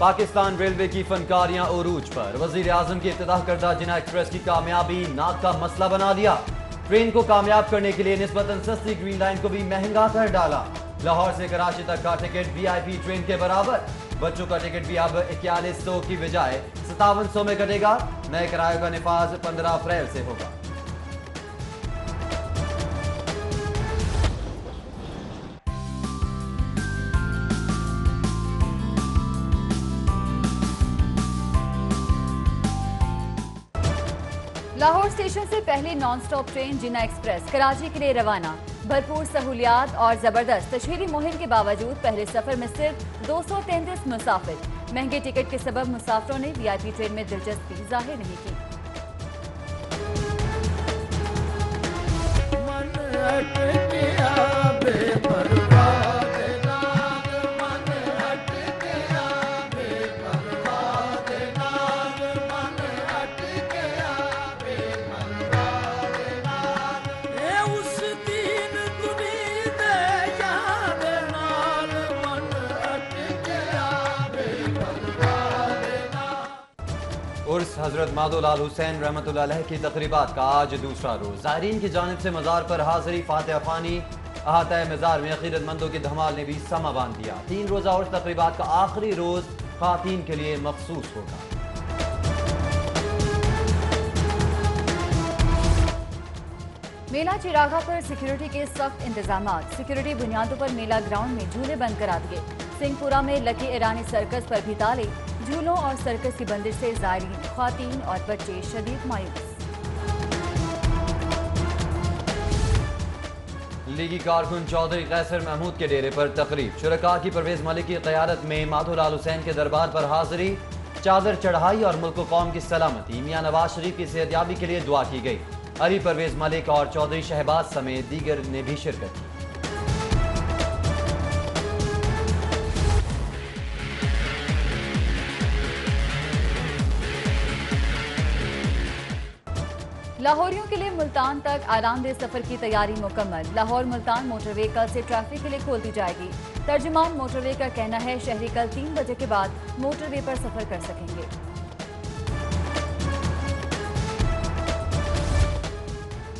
Pakistan railway की फनकारियां उरूज पर। वजीर आजम की इफ्तिताह करदा जिना एक्सप्रेस की कामयाबी नाक का मसला बना दिया। ट्रेन को कामयाब करने के लिए निस्बतन सस्ती ग्रीन लाइन को भी महंगा कर डाला। लाहौर से कराची तक का टिकट VIP ट्रेन के बराबर। बच्चों का टिकट भी अब 4100 की बजाय 5700 में कटेगा। नए किराए का निफाज 15 अप्रैल से होगा। लाहौर स्टेशन से पहली नॉन स्टॉप ट्रेन जिना एक्सप्रेस कराची के लिए रवाना। भरपूर सहूलियात और जबरदस्त तशहीरी मुहिम के बावजूद पहले सफर में सिर्फ 233 मुसाफिर। महंगे टिकट के सबब मुसाफिरों ने VIP ट्रेन में दिलचस्पी जाहिर नहीं की। उर्स हजरत मादुलाल हुसैन रहमतुल्लाह अलैह की तकरीबात का आज दूसरा रोज। ज़ायरीन की जानिब से मज़ार पर हाजिरी, फातिहा ख़्वानी, अहाता मज़ार में अक़ीदतमंदों की धमाल ने भी समा बांध दिया। 3 रोज़ा उर्स तकरीबात का आखिरी रोज ख़वातीन के लिए मखसूस होगा। मेला चिरागा पर सिक्योरिटी के सख्त इंतजाम। सिक्योरिटी बुनियादों पर मेला ग्राउंड में झूले बंद करा दिए। सिंहपुरा में लकी ईरानी सर्कस पर भी ताले। झूलों और सर्कस की बंदिश से ज़ायरीन, ख़वातीन और बच्चे शदीद मायूस। लीगी कारकुन चौधरी कैसर महमूद के डेरे पर तकरीब। शुरका की परवेज मलिक की क़यादत में माधोलाल हुसैन के दरबार पर हाजिरी, चादर चढ़ाई और मुल्क कौम की सलामती, मियां नवाज शरीफ की सेहतयाबी के लिए दुआ की गई। अली परवेज मलिक और चौधरी शहबाज समेत दीगर ने भी शिरकत की। लाहौरियों के लिए मुल्तान तक आरामदेह सफर की तैयारी मुकम्मल। लाहौर मुल्तान मोटरवे कल से ट्रैफिक के लिए खोल दी जाएगी। तर्जुमान मोटरवे का कहना है शहरी कल 3 बजे के बाद मोटरवे पर सफर कर सकेंगे।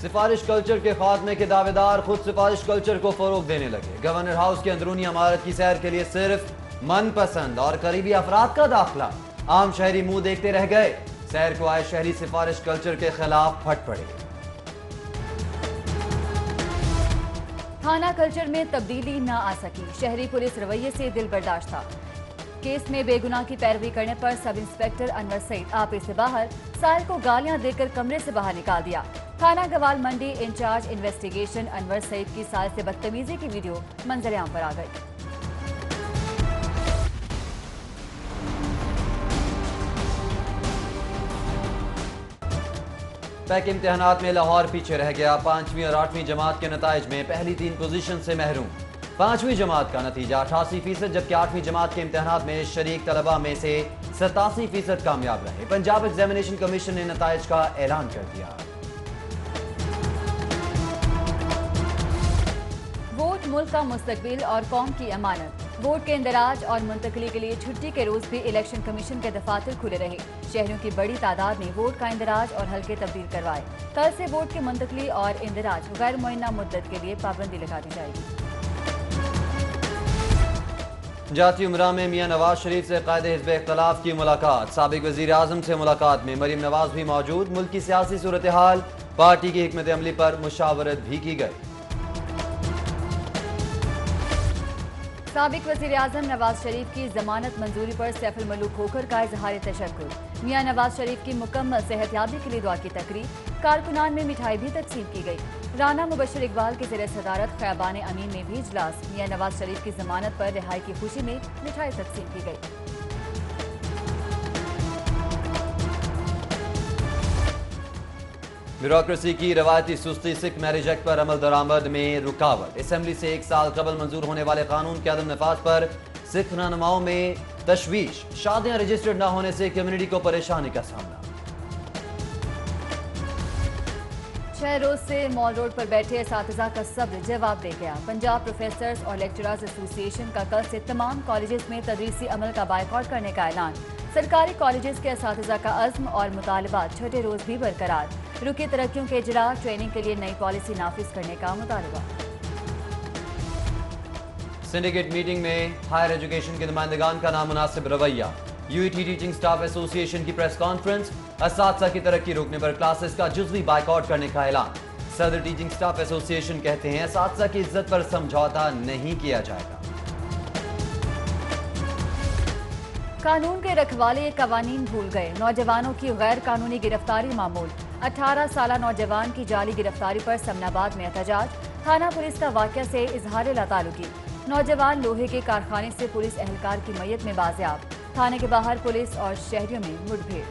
सिफारिश कल्चर के खात्मे के दावेदार खुद सिफारिश कल्चर को फरोग देने लगे। गवर्नर हाउस की अंदरूनी इमारत की सैर के लिए सिर्फ मनपसंद और करीबी अफराद का दाखिला। आम शहरी मुंह देखते रह गए। सैर को आए शहरी सिफारिश कल्चर के खिलाफ फट पड़े। थाना कल्चर में तब्दीली न आ सकी। शहरी पुलिस रवैये से दिल बर्दाश्त था। केस में बेगुनाह की पैरवी करने पर सब इंस्पेक्टर अनवर सईद आपे से बाहर, साहिल को गालियां देकर कमरे से बाहर निकाल दिया। थाना गवाल मंडी इंचार्ज इन्वेस्टिगेशन अनवर सईद की साहिल से बदतमीजी की वीडियो मंजर-ए-आम पर आ गई। पैक इम्तिहानात में लाहौर पीछे रह गया। 5वीं और 8वीं जमात के नताइज में पहली 3 पोजीशन से महरूम। 5वीं जमात का नतीजा 88%, जबकि 8वीं जमात के इम्तिहानात में शरीक तलबा में से 87% कामयाब रहे। पंजाब एग्जामिनेशन कमीशन ने नताइज का ऐलान कर दिया। वोट मुल्क का मुस्तकबिल और कौम की अमानत। वोट के इंदराज और मुंतकली के लिए छुट्टी के रोज भी इलेक्शन कमीशन के दफातर खुले रहे। शहरियों की बड़ी तादाद ने वोट का इंदराज और हल्के तब्दील करवाए। कल से वोट के मुंतकली और इंदराज गैर मुअय्यना मुद्दत के लिए पाबंदी लगा दी जाएगी। जाती उमरा में मियां नवाज शरीफ से कायदे हिज़्ब इख्तिलाफ की मुलाकात। साबिक वज़ीर आज़म से मुलाकात में मरीम नवाज भी मौजूद। मुल्क की सियासी सूरत हाल, पार्टी की हिकमत अमली पर मुशावरत भी की गई। साबिक वज़ीर आज़म नवाज शरीफ की जमानत मंजूरी पर सैफुल मलूक खोखर का इजहार तशक्कुर। मियां नवाज शरीफ की मुकम्मल सेहतयाबी के लिए दुआ की तकरीब। कारकुनान में मिठाई भी तकसीम की गई। राना मुबशर इकबाल की ज़ेर सदारत ख़याबान अमीन में भी इजलास। मियां नवाज शरीफ की जमानत पर रिहाई की खुशी में मिठाई तकसीम की गई। ब्यूरोक्रेसी की रवायती सुस्ती। सिख मैरिज एक्ट पर अमल दरामद में रुकावट। असेंबली से 1 साल कबल मंजूर होने वाले कानून के अदम नफाज पर सिख रहनुमाओं में तशवीश। शादियां रजिस्टर्ड न होने से कम्युनिटी को परेशानी का सामना। 6 रोज से मॉल रोड पर बैठे असातिज़ा का सब्र जवाब दे गया। पंजाब प्रोफेसर्स और लेक्चरर्स एसोसिएशन का कल से तमाम कॉलेजेस में तदरीसी अमल का बायकॉट करने का ऐलान। सरकारी कॉलेजेस के असातिज़ा का अज़्म और मुतालबात छठे रोज भी बरकरार। रुकी तरक्कियों के इजरा, ट्रेनिंग के लिए नई पॉलिसी नाफिज करने का मुतालबा। सिंडिकेट मीटिंग में हायर एजुकेशन के नुमाइंदगान का नामुनासिब रवैया। यूईटी टीचिंग स्टाफ एसोसिएशन की प्रेस कॉन्फ्रेंस, असातिज़ा की तरक्की रोकने पर क्लासेस का जुज़वी बायकॉट करने का ऐलान। सदर टीचिंग स्टाफ एसोसिएशन कहते हैं असातिज़ा की इज्जत पर समझौता नहीं किया जाएगा। कानून के रखवाले कवानीन भूल गए, नौजवानों की गैर कानूनी गिरफ्तारी मामूल। 18 साला नौजवान की जाली गिरफ्तारी पर समनाबाद में एहतजाज। थाना पुलिस का वाक़या से इजहार लातालुकी। नौजवान लोहे के कारखाने से पुलिस एहलकार की मैयत में बाजियाब। थाने के बाहर पुलिस और शहरियों में मुठभेड़।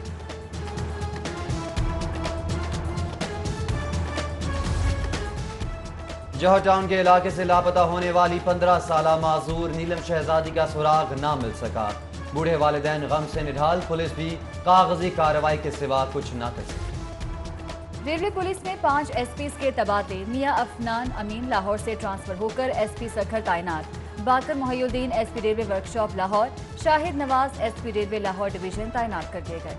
जौहर टाउन के इलाके से लापता होने वाली 15 साला माजूर नीलम शहजादी का सुराग न मिल सका। बूढ़े वालिदैन गम से निढाल, पुलिस भी कागजी कार्रवाई के सिवा कुछ न कर सकी। रेलवे पुलिस में 5 एसपीज के तबादले। मियां अफनान अमीन लाहौर से ट्रांसफर होकर एसपी सखर तैनात। Baqar Mohiuddin SP railway workshop Lahore, Shahid Nawaz SP railway Lahore division तैनात कर दिए गए।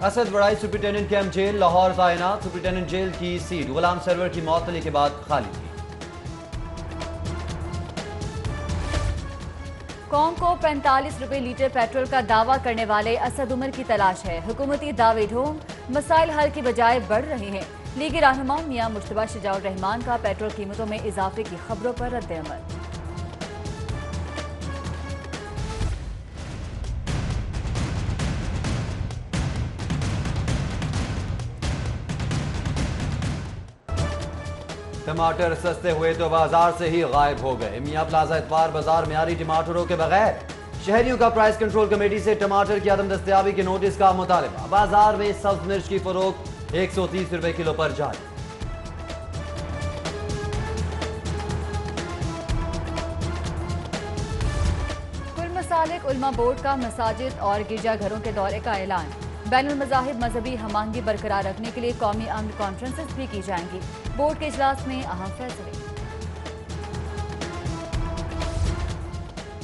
असद बड़ाई सुपरिटेंडेंट कैंप जेल लाहौर तैनात। सुपरिटेंडेंट जेल की सीट गुलाम सरवर की मौतली के बाद खाली थी। कौम को 45 रुपए लीटर पेट्रोल का दावा करने वाले असद उमर की तलाश है। हुकूमती दावे ढोंग, मसाइल हल की बजाय बढ़ रहे हैं। लीगी रहनुमा मियां मुश्तबा शजाउर रहमान का पेट्रोल कीमतों में इजाफे की खबरों पर रद्द-ए-अमल। टमाटर सस्ते हुए तो बाजार से ही गायब हो गए। मियां प्लाजा इतवार बाजार में आरी टमाटरों के बगैर। शहरियों का प्राइस कंट्रोल कमेटी से टमाटर की अदम दस्तयाबी के नोटिस का मुतालबा। बाजार में सब्ज मिर्च की फरोख्त 130 रुपए किलो पर जारी। कुल मसालिक उलमा बोर्ड का मसाजिद और गिरजाघरों के दौरे का ऐलान। बैनुल मज़ाहिब मजहबी हमआहंगी बरकरार रखने के लिए कौमी अमन कॉन्फ्रेंसेस भी की जाएंगी। बोर्ड के इजलास में अहम फैसले।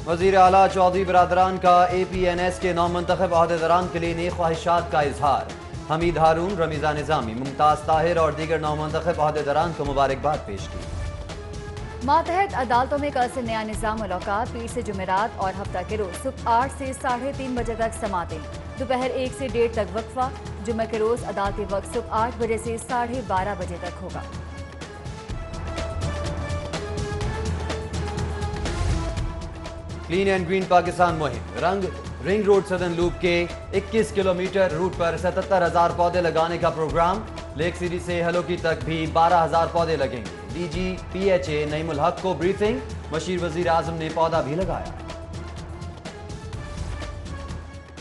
वज़ीर आला चौधरी बरादरान का APNS के नौमंतखब अहदेदारान के लिए नेक ख्वाहिशात का इजहार। हमीद हारून, रमीज़ा निज़ामी, मुमताज़ ताहिर और दीगर नौमंतखब अहदेदारान को मुबारकबाद पेश की। मातहत अदालतों में कल से नया निज़ाम मुलाकात। पीर से जुमेरात और हफ्ता के रोज सुबह 8 से 3:30 बजे तक समातें। दोपहर 1 से 1:30 तक वक्फा। जुम्मे के रोज अदालती वक्त सुबह 8 बजे से 12:30 बजे तक होगा। क्लीन एंड ग्रीन पाकिस्तान मुहिम। रिंग रोड सदर्न लूप के 21 किलोमीटर रूट पर 77,000 पौधे लगाने का प्रोग्राम। लेक सिटी से हलोकी तक भी 12,000 पौधे लगेंगे। DG PHA नईमुल हक को ब्रीफिंग। मशीर वजीर आजम ने पौधा भी लगाया।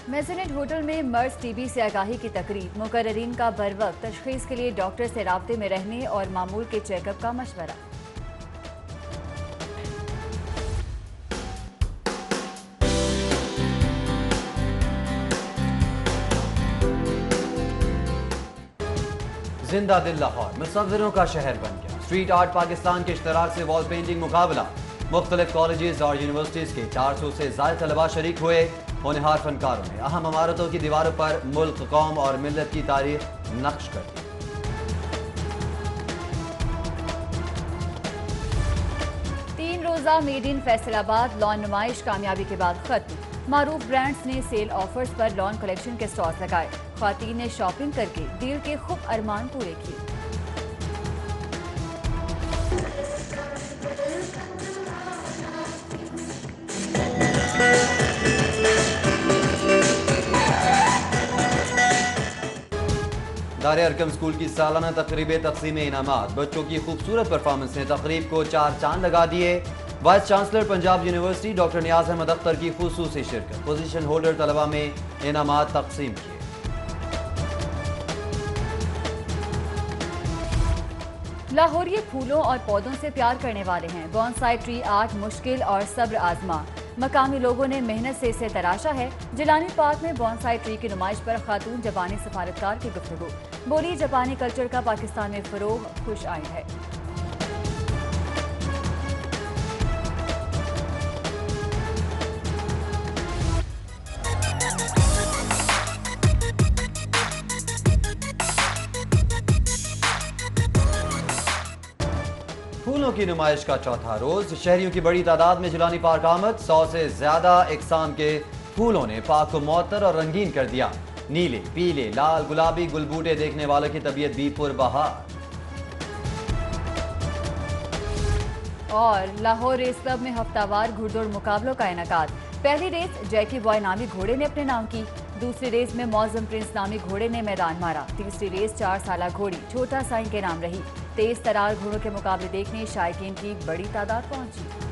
मेजोनेट होटल में मर्ज TB से आगाही की तकरीब। मुकर्ररीन का बरवक्त तशखीस के लिए डॉक्टर से राब्ते में रहने और मामूल के चेकअप का मशवरा। जिंदा दिल लाहौर मुसव्विरों का शहर बन गया। स्ट्रीट आर्ट पाकिस्तान के इश्तराक से वॉल पेंटिंग मुकाबला। मुख्तलिफ कॉलेजेस और यूनिवर्सिटीज के 400 से ज्यादा तलबा शरीक हुए। होनहार फनकारों ने अहम इमारतों की दीवारों पर मुल्क, कौम और मिल्लत की तारीख नक्श कर दी। 3 रोजा मेड इन फैसलाबाद लॉन नुमाइश कामयाबी के बाद खत्म। मारूफ ब्रांड्स ने सेल ऑफर्स पर लॉन कलेक्शन के स्टॉल्स लगाए। ख्वातीन ने शॉपिंग करके दिल के खूब अरमान पूरे किए। दारे अरकम स्कूल की सालाना तकरीब तकसीम इनामात। बच्चों की खूबसूरत परफॉर्मेंस ने तकरीब को 4 चांद लगा दिए। Vice chancellor Punjab university doctor Niaz Ahmad Akhtar की खुसूसी शिरकत। पोजीशन होल्डर तलबा में इनामात तकसीम किए। लाहौरी फूलों और पौधों से प्यार करने वाले हैं। बॉन्साई ट्री आर्ट मुश्किल और सब्र आजमा। मकामी लोगों ने मेहनत से इसे तराशा है। जिलानी पार्क में बॉन्साई ट्री की नुमाइश पर खातून जापानी सफारतकार की गुफ्तगू। बोली, जापानी कल्चर का पाकिस्तान में फरोग खुश आइंद है। फूलों की नुमाइश का चौथा रोज शहरियों की बड़ी तादाद में जिलानी पार्क आमद। 100 से ज्यादा इकसाम के फूलों ने पार्क को मुअत्तर और रंगीन कर दिया। नीले, पीले, लाल, गुलाबी गुलबूटे देखने वालों की तबीयत भी पुरबहार। और लाहौर रेस क्लब में हफ्तावार घुड़दौड़ मुकाबलों का इनेकाद। पहली रेस जैकी बॉय नामी घोड़े ने अपने नाम की। दूसरी रेस में मौजम प्रिंस नामी घोड़े ने मैदान मारा। तीसरी रेस 4 साला घोड़ी छोटा साईं के नाम रही। तेज तरार घोड़ों के मुकाबले देखने शायकीन की बड़ी तादाद पहुंची।